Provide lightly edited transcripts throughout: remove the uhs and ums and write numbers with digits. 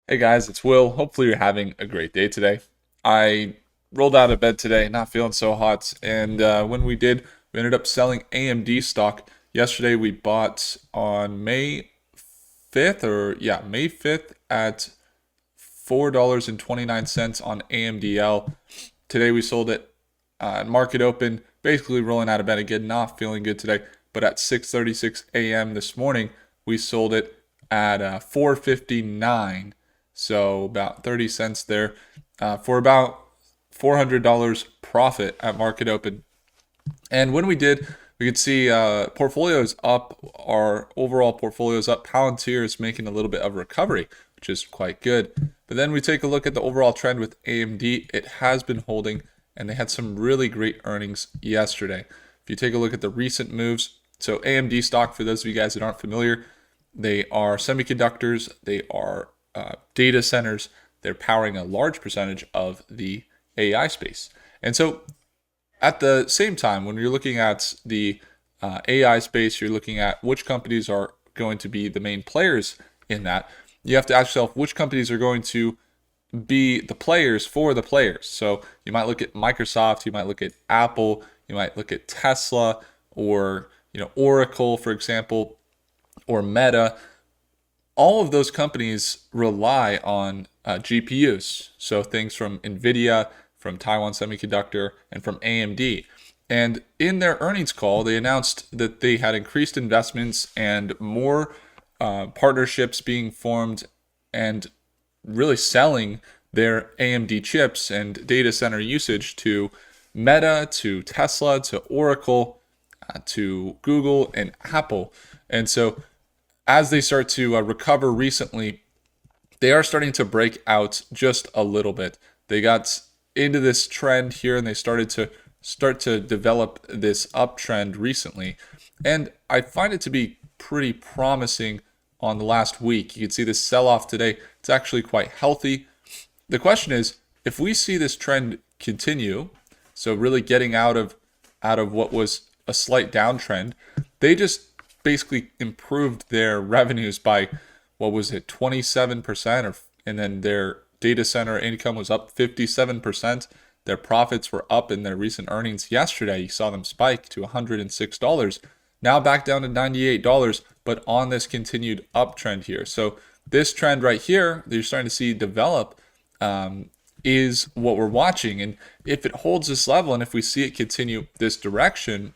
Hey guys, it's Will. Hopefully you're having a great day today. I rolled out of bed today, not feeling so hot, and when we did, we ended up selling AMD stock. Yesterday we bought on May 5th, May 5th at $4.29 on AMDL. Today we sold it at market open, basically rolling out of bed again, not feeling good today, but at 6:36 a.m. this morning, we sold it at 4.59. So about 30 cents there for about $400 profit at market open. And when we did, we could see portfolios up. Our overall portfolios up. Palantir is making a little bit of recovery, which is quite good. But then we take a look at the overall trend with AMD. It has been holding, and they had some really great earnings yesterday. If you take a look at the recent moves, so AMD stock, for those of you guys that aren't familiar, they are semiconductors. They are data centers. They're powering a large percentage of the AI space. And so at the same time, when you're looking at the AI space, you're looking at which companies are going to be the main players in that. You have to ask yourself which companies are going to be the players for the players. So you might look at Microsoft, you might look at Apple, you might look at Tesla, or Oracle, for example, or Meta. All of those companies rely on GPUs. So things from NVIDIA, from Taiwan Semiconductor, and from AMD. And in their earnings call, they announced that they had increased investments and more partnerships being formed and really selling their AMD chips and data center usage to Meta, to Tesla, to Oracle, to Google, and Apple. And so as they start to recover recently, they are starting to break out just a little bit. They got into this trend here and they started to develop this uptrend recently. And I find it to be pretty promising on the last week. You can see this sell-off today. It's actually quite healthy. The question is, if we see this trend continue, so really getting out of what was a slight downtrend, they just basically improved their revenues by, what was it, 27%, and then their data center income was up 57%. Their profits were up in their recent earnings yesterday. You saw them spike to $106. Now back down to $98, but on this continued uptrend here. So this trend right here that you're starting to see develop is what we're watching. And if it holds this level and if we see it continue this direction,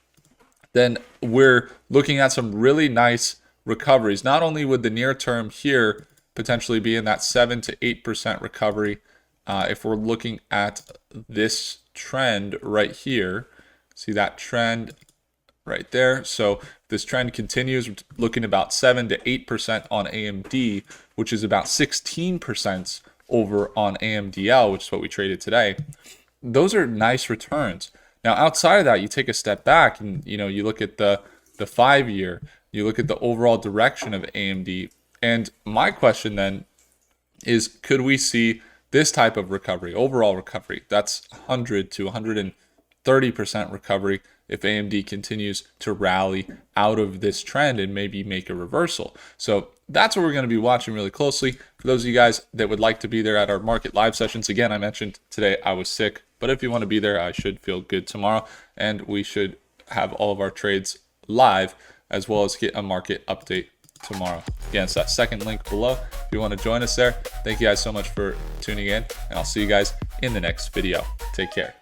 then we're looking at some really nice recoveries. Not only would the near term here potentially be in that 7 to 8% recovery, if we're looking at this trend right here, see that trend right there. So this trend continues, we're looking about 7 to 8% on AMD, which is about 16% over on AMDL, which is what we traded today. Those are nice returns. Now, outside of that, you take a step back and you look at the 5-year, you look at the overall direction of AMD. And my question then is, could we see this type of recovery, overall recovery? That's 100 to 130% recovery if AMD continues to rally out of this trend and maybe make a reversal. So that's what we're going to be watching really closely. For those of you guys that would like to be there at our market live sessions, again, I mentioned today I was sick, but if you want to be there, I should feel good tomorrow, and we should have all of our trades live as well as get a market update tomorrow. Again, it's that second link below if you want to join us there. Thank you guys so much for tuning in, and I'll see you guys in the next video. Take care.